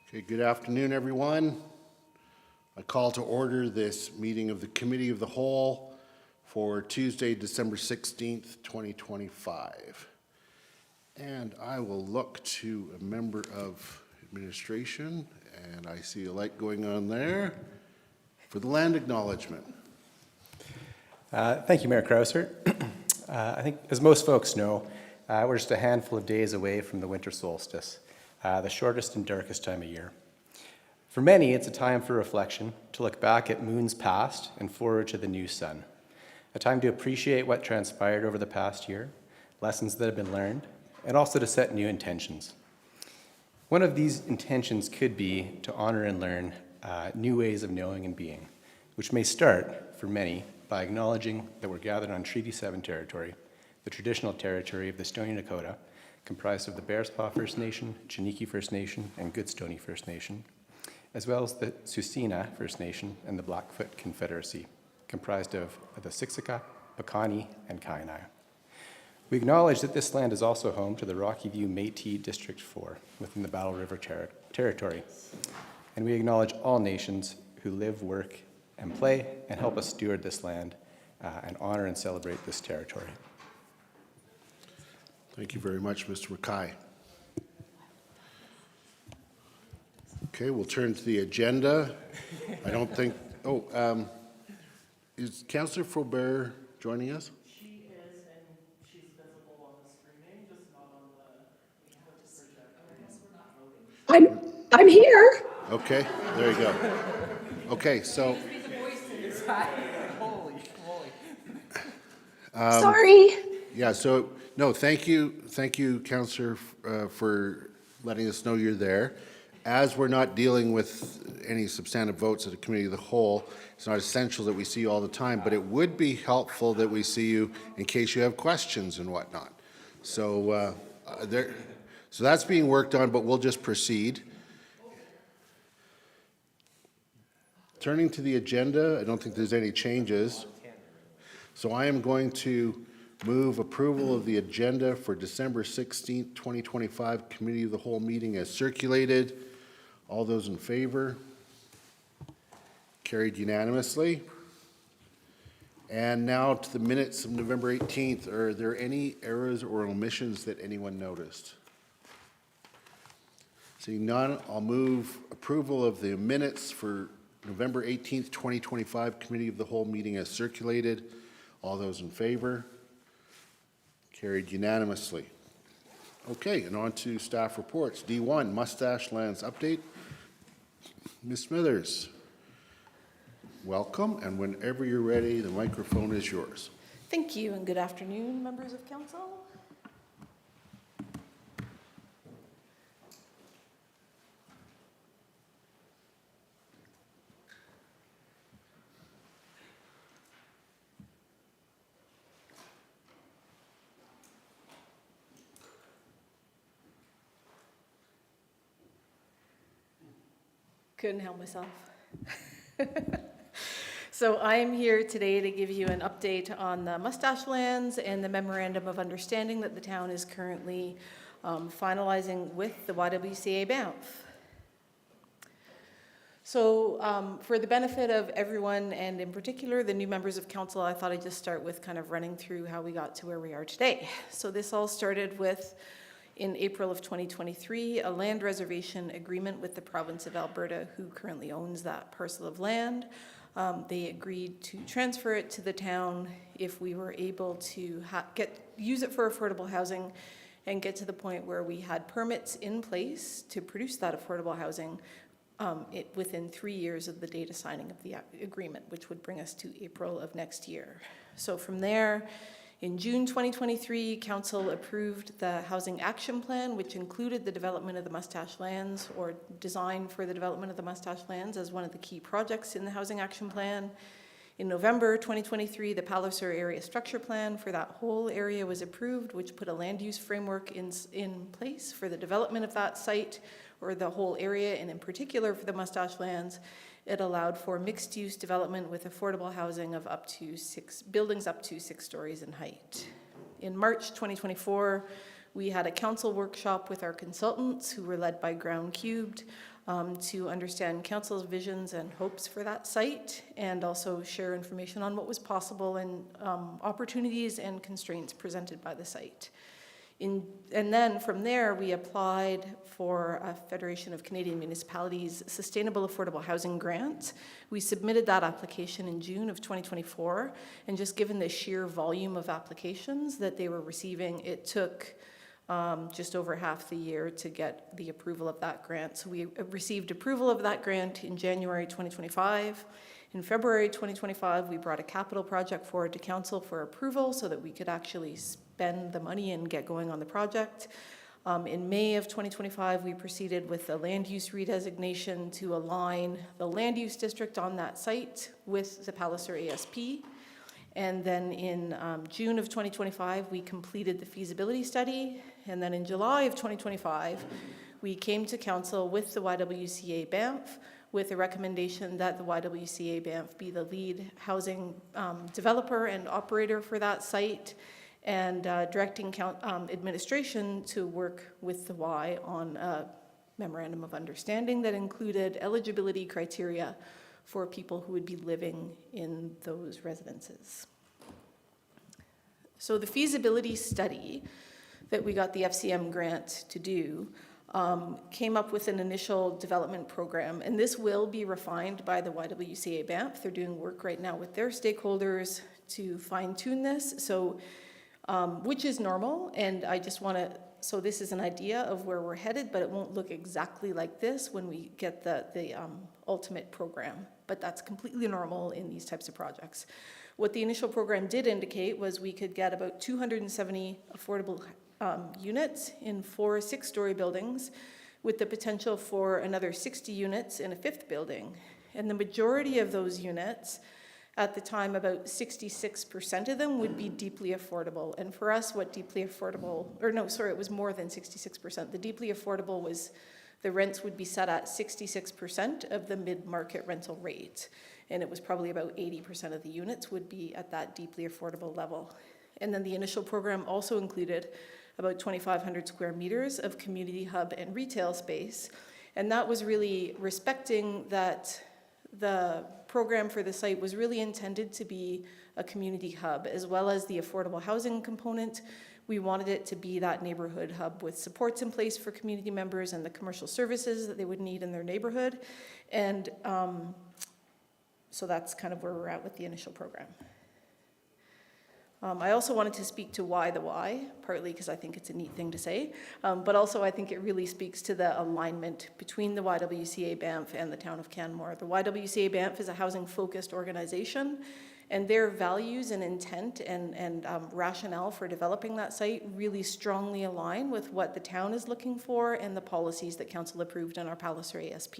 Okay, good afternoon, everyone. I call to order this meeting of the Committee of the Whole for Tuesday, December 16th, 2025. And I will look to a member of administration, and I see a light going on there, for the Land Acknowledgement. Thank you, Mayor Crouser. I think, as most folks know, we're just a handful of days away from the winter solstice, the shortest and darkest time of year. For many, it's a time for reflection, to look back at moons past and forward to the new sun. A time to appreciate what transpired over the past year, lessons that have been learned, and also to set new intentions. One of these intentions could be to honor and learn new ways of knowing and being, which may start, for many, by acknowledging that we're gathered on Treaty 7 territory, the traditional territory of the Stoney Nakoda, comprised of the Bearspaw First Nation, Chiniki First Nation, and Goodstoney First Nation, as well as the Tsuut'ina First Nation and the Blackfoot Confederacy, comprised of the Siksika, Piikani, and Kainai. We acknowledge that this land is also home to the Rocky View Métis District 4 within the Battle River Territory, and we acknowledge all nations who live, work, and play, and help us steward this land and honor and celebrate this territory. Thank you very much, Mr. Mackay. Okay, we'll turn to the agenda. I don't think, is Councillor Faubert joining us? She is, and she's visible on the screening, just not on the projector. I'm here. Okay, there you go. Okay, so Sorry. yeah, so no, thank you, Councillor, for letting us know you're there. As we're not dealing with any substantive votes at a committee of the whole, it's not essential that we see you all the time, but it would be helpful that we see you in case you have questions and whatnot. So so that's being worked on, but we'll just proceed. Turning to the agenda, I don't think there's any changes. So I am going to move approval of the agenda for December 16th, 2025 Committee of the Whole meeting as circulated. All those in favor? Carried unanimously. And now to the minutes of November 18th. Are there any errors or omissions that anyone noticed? Seeing none, I'll move approval of the minutes for November 18th, 2025 Committee of the Whole meeting as circulated. All those in favor? Carried unanimously. Okay, and on to staff reports. D1, Moustache Lands Update. Ms. Smithers, welcome, and whenever you're ready, the microphone is yours. Thank you, and good afternoon, members of council. Couldn't help myself. So I am here today to give you an update on the Moustache lands and the memorandum of understanding that the town is currently finalizing with the YWCA Banff. So for the benefit of everyone, and in particular the new members of council, I thought I'd just start with kind of running through how we got to where we are today. So this all started with, in April of 2023, a land reservation agreement with the province of Alberta, who currently owns that parcel of land. They agreed to transfer it to the town if we were able to use it for affordable housing and get to the point where we had permits in place to produce that affordable housing within 3 years of the date of signing of the agreement, which would bring us to April of next year. So from there, in June 2023, Council approved the Housing Action Plan, which included the development of the Moustache lands, or design for the development of the Moustache lands, as one of the key projects in the Housing Action Plan. In November 2023, the Palliser Area Structure Plan for that whole area was approved, which put a land use framework in place for the development of that site, or the whole area, and in particular for the Moustache lands. It allowed for mixed-use development with affordable housing of up to 6 buildings up to 6 stories in height. In March 2024, we had a council workshop with our consultants, who were led by Ground Cubed, to understand council's visions and hopes for that site, and also share information on what was possible and opportunities and constraints presented by the site. And then from there, we applied for a Federation of Canadian Municipalities Sustainable Affordable Housing Grant. We submitted that application in June of 2024, and just given the sheer volume of applications that they were receiving, it took just over half the year to get the approval of that grant. So we received approval of that grant in January 2025. In February 2025, we brought a capital project forward to council for approval so that we could actually spend the money and get going on the project. In May of 2025, we proceeded with the land use redesignation to align the land use district on that site with the Palliser ASP. And then in June of 2025, we completed the feasibility study. And then in July of 2025, we came to council with the YWCA Banff with a recommendation that the YWCA Banff be the lead housing developer and operator for that site, and directing administration to work with the Y on a memorandum of understanding that included eligibility criteria for people who would be living in those residences. So the feasibility study that we got the FCM grant to do came up with an initial development program, and this will be refined by the YWCA Banff. They're doing work right now with their stakeholders to fine-tune this, so which is normal, and I just want to, so this is an idea of where we're headed, but it won't look exactly like this when we get the ultimate program, but that's completely normal in these types of projects. What the initial program did indicate was we could get about 270 affordable units in 4 6-story buildings, with the potential for another 60 units in a 5th building. And the majority of those units, at the time, about 66% of them would be deeply affordable. And for us, what deeply affordable, or no, sorry, it was more than 66%. The deeply affordable was, the rents would be set at 66% of the mid-market rental rate. And it was probably about 80% of the units would be at that deeply affordable level. And then the initial program also included about 2,500 square meters of community hub and retail space. And that was really respecting that the program for the site was really intended to be a community hub, as well as the affordable housing component. We wanted it to be that neighborhood hub with supports in place for community members and the commercial services that they would need in their neighborhood. And so that's kind of where we're at with the initial program. I also wanted to speak to why the why, partly because I think it's a neat thing to say, but also I think it really speaks to the alignment between the YWCA Banff and the town of Canmore. The YWCA Banff is a housing-focused organization, and their values and intent and rationale for developing that site really strongly align with what the town is looking for and the policies that council approved in our Palliser ASP.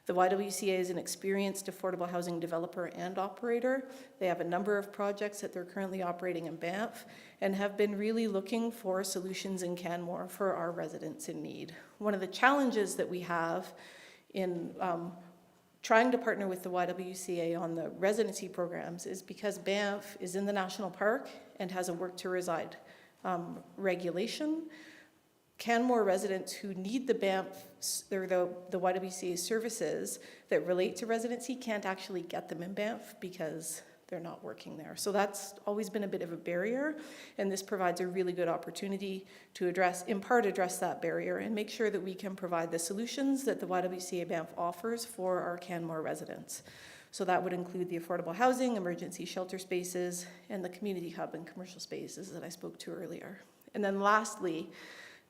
The YWCA is an experienced affordable housing developer and operator. They have a number of projects that they're currently operating in Banff and have been really looking for solutions in Canmore for our residents in need. One of the challenges that we have in trying to partner with the YWCA on the residency programs is because Banff is in the national park and has a work to reside regulation. Canmore residents who need the Banff or the YWCA services that relate to residency can't actually get them in Banff because they're not working there. So that's always been a bit of a barrier, and this provides a really good opportunity to address that barrier and make sure that we can provide the solutions that the YWCA Banff offers for our Canmore residents. So that would include the affordable housing, emergency shelter spaces, and the community hub and commercial spaces that I spoke to earlier. And then lastly,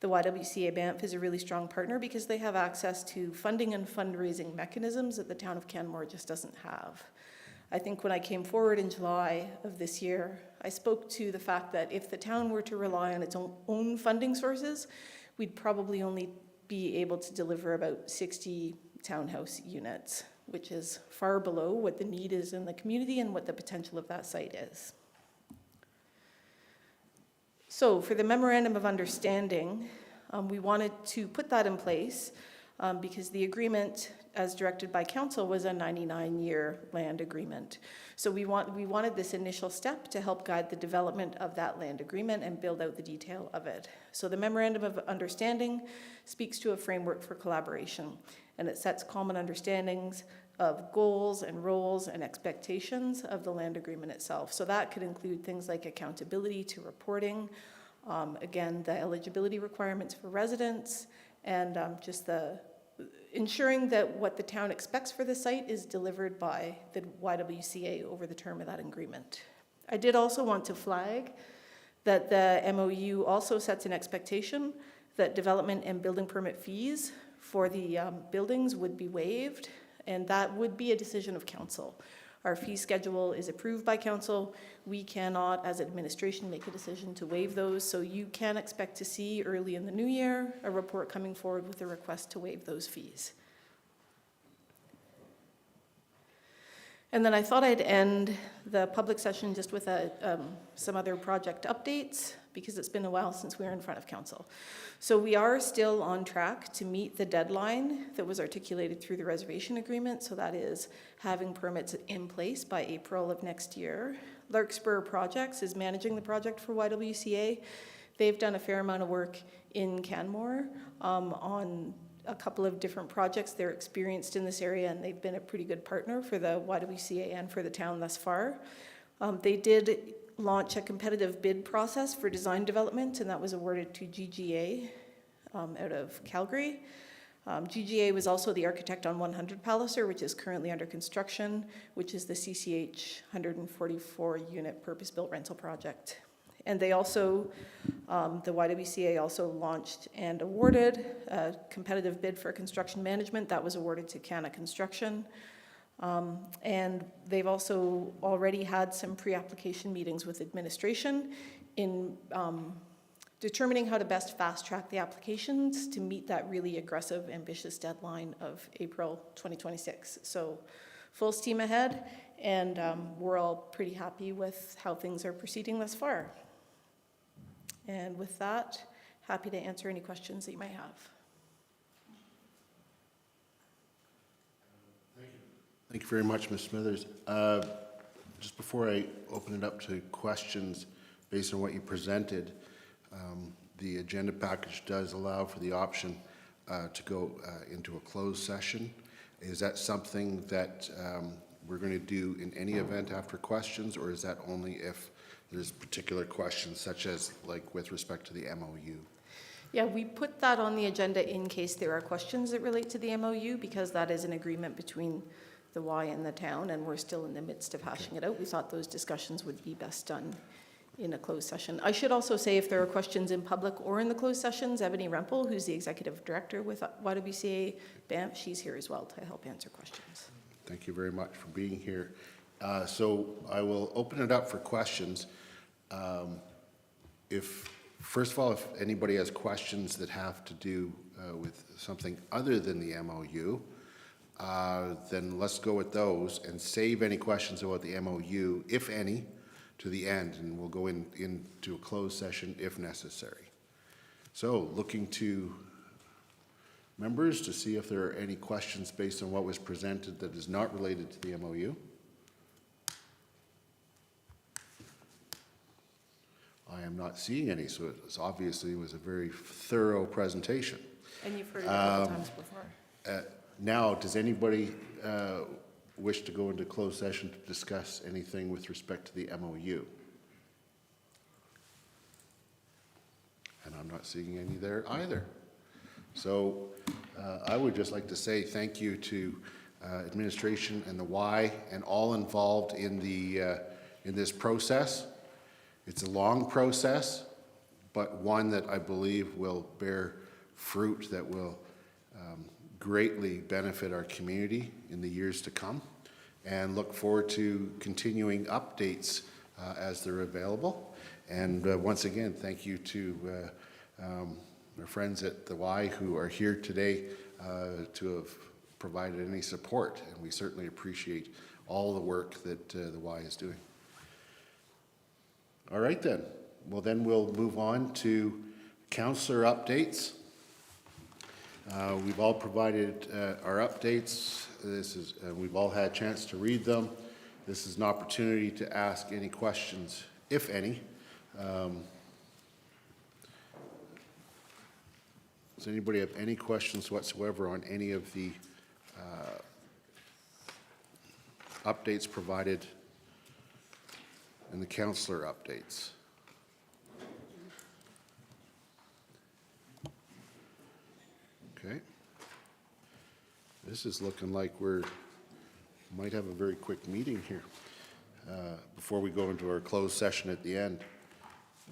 the YWCA Banff is a really strong partner because they have access to funding and fundraising mechanisms that the town of Canmore just doesn't have. I think when I came forward in July of this year, I spoke to the fact that if the town were to rely on its own funding sources, we'd probably only be able to deliver about 60 townhouse units, which is far below what the need is in the community and what the potential of that site is. So for the Memorandum of Understanding, we wanted to put that in place because the agreement, as directed by council, was a 99-year land agreement. So we wanted this initial step to help guide the development of that land agreement and build out the detail of it. So the Memorandum of Understanding speaks to a framework for collaboration. and it sets common understandings of goals and roles and expectations of the land agreement itself. So that could include things like accountability to reporting, again, the eligibility requirements for residents, and just the ensuring that what the town expects for the site is delivered by the YWCA over the term of that agreement. I did also want to flag that the MOU also sets an expectation that development and building permit fees for the buildings would be waived, and that would be a decision of council. Our fee schedule is approved by council. We cannot, as administration, make a decision to waive those, so you can expect to see early in the new year a report coming forward with a request to waive those fees. And then I thought I'd end the public session just with some other project updates, because it's been a while since we were in front of council. So we are still on track to meet the deadline that was articulated through the reservation agreement. So that is having permits in place by April of next year. Larkspur Projects is managing the project for YWCA. They've done a fair amount of work in Canmore on a couple of different projects. They're experienced in this area, and they've been a pretty good partner for the YWCA and for the town thus far. They did launch a competitive bid process for design development, and that was awarded to GGA out of Calgary. GGA was also the architect on 100 Palliser, which is currently under construction, which is the CCH 144 unit purpose-built rental project. And they also, the YWCA also launched and awarded a competitive bid for construction management that was awarded to Canna Construction. And they've also already had some pre-application meetings with administration in determining how to best fast-track the applications to meet that really aggressive, ambitious deadline of April 2026. So full steam ahead, and we're all pretty happy with how things are proceeding thus far. And with that, happy to answer any questions that you may have. Thank you very much, Ms. Smithers. Just before I open it up to questions based on what you presented, the agenda package does allow for the option to go into a closed session. Is that something that we're going to do in any event after questions, or is that only if there's particular questions, such as like with respect to the MOU? Yeah, we put that on the agenda in case there are questions that relate to the MOU, because that is an agreement between the Y and the town, and we're still in the midst of hashing it out. We thought those discussions would be best done in a closed session. I should also say, if there are questions in public or in the closed sessions, Ebony Rempel, who's the executive director with YWCA Banff, she's here as well to help answer questions. Thank you very much for being here. So I will open it up for questions. First of all, if anybody has questions that have to do with something other than the MOU, then let's go with those and save any questions about the MOU, if any, to the end, and we'll go into a closed session if necessary. So looking to members to see if there are any questions based on what was presented that is not related to the MOU. I am not seeing any, so it obviously was a very thorough presentation. And you've heard it a couple times before. Now, does anybody wish to go into closed session to discuss anything with respect to the MOU? And I'm not seeing any there either. So I would just like to say thank you to administration and the Y and all involved in this process. It's a long process, but one that I believe will bear fruit that will greatly benefit our community in the years to come, and look forward to continuing updates as they're available. And once again, thank you to our friends at the Y who are here today to have provided any support, and we certainly appreciate all the work that the Y is doing. All right then. Well, then we'll move on to councillor updates. We've all provided our updates. We've all had a chance to read them. This is an opportunity to ask any questions, if any. Does anybody have any questions whatsoever on any of the updates provided and the councillor updates. Okay. This is looking like might have a very quick meeting here before we go into our closed session at the end.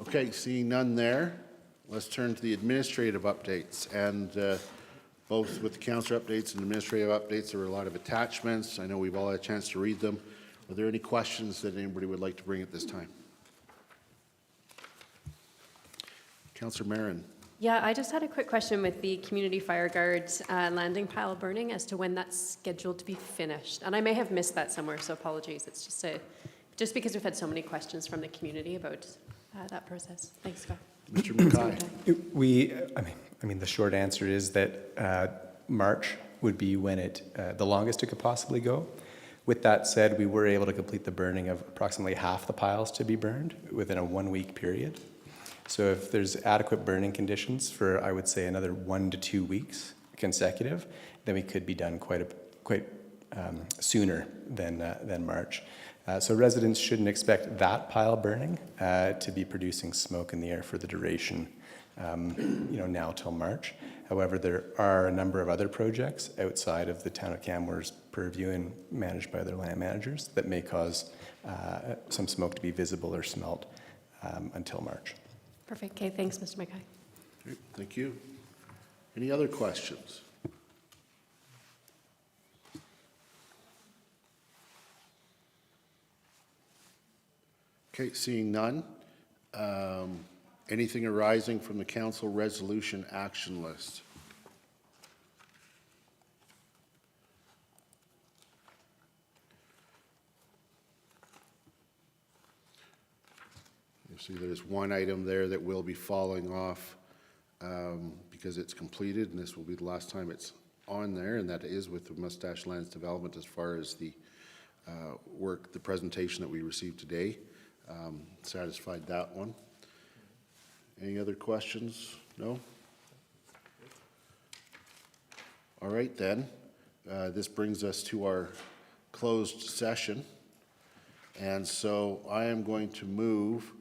Okay, seeing none there, let's turn to the administrative updates. And both with the councillor updates and administrative updates, there were a lot of attachments. I know we've all had a chance to read them. Are there any questions that anybody would like to bring at this time? Councillor Marin. Yeah, I just had a quick question with the community fire guards landing pile burning as to when that's scheduled to be finished. And I may have missed that somewhere, so apologies. It's just because we've had so many questions from the community about that process. Thanks, Scott. Mr. Mackay. I mean, the short answer is that March would be when the longest it could possibly go. With that said, we were able to complete the burning of approximately half the piles to be burned within a 1-week period. So if there's adequate burning conditions for, I would say, another 1 to 2 weeks consecutive, then we could be done quite sooner than March. So residents shouldn't expect that pile burning to be producing smoke in the air for the duration, now till March. However, there are a number of other projects outside of the town of Canmore's purview and managed by their land managers that may cause some smoke to be visible or smelt until March. Perfect. Okay, thanks, Mr. Mackay. Okay, thank you. Any other questions? Okay, seeing none. Anything arising from the council resolution action list? You see there's one item there that will be falling off because it's completed, and this will be the last time it's on there, and that is with the Moustache Lands Development as far as the the presentation that we received today. Satisfied that one. Any other questions? No? All right then. This brings us to our closed session. And so I am going to move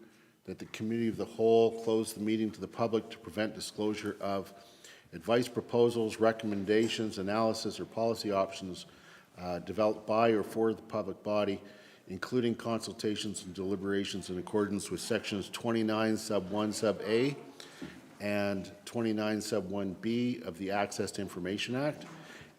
that the committee of the whole close the meeting to the public to prevent disclosure of advice, proposals, recommendations, analysis, or policy options developed by or for the public body, including consultations and deliberations in accordance with sections 29 sub 1 sub A and 29 sub 1B of the Access to Information Act,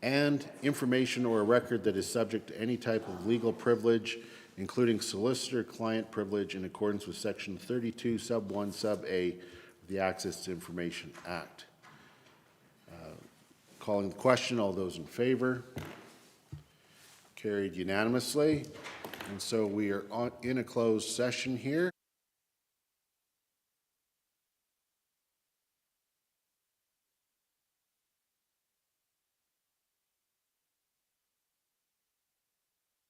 and information or a record that is subject to any type of legal privilege, including solicitor-client privilege in accordance with section 32 sub 1 sub A of the Access to Information Act. Calling the question, all those in favor? Carried unanimously. And so we are in a closed session here.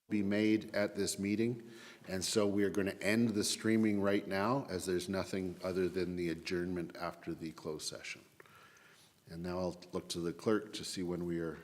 Be made at this meeting, and so we are going to end the streaming right now, as there's nothing other than the adjournment after the closed session. And now I'll look to the clerk to see when we are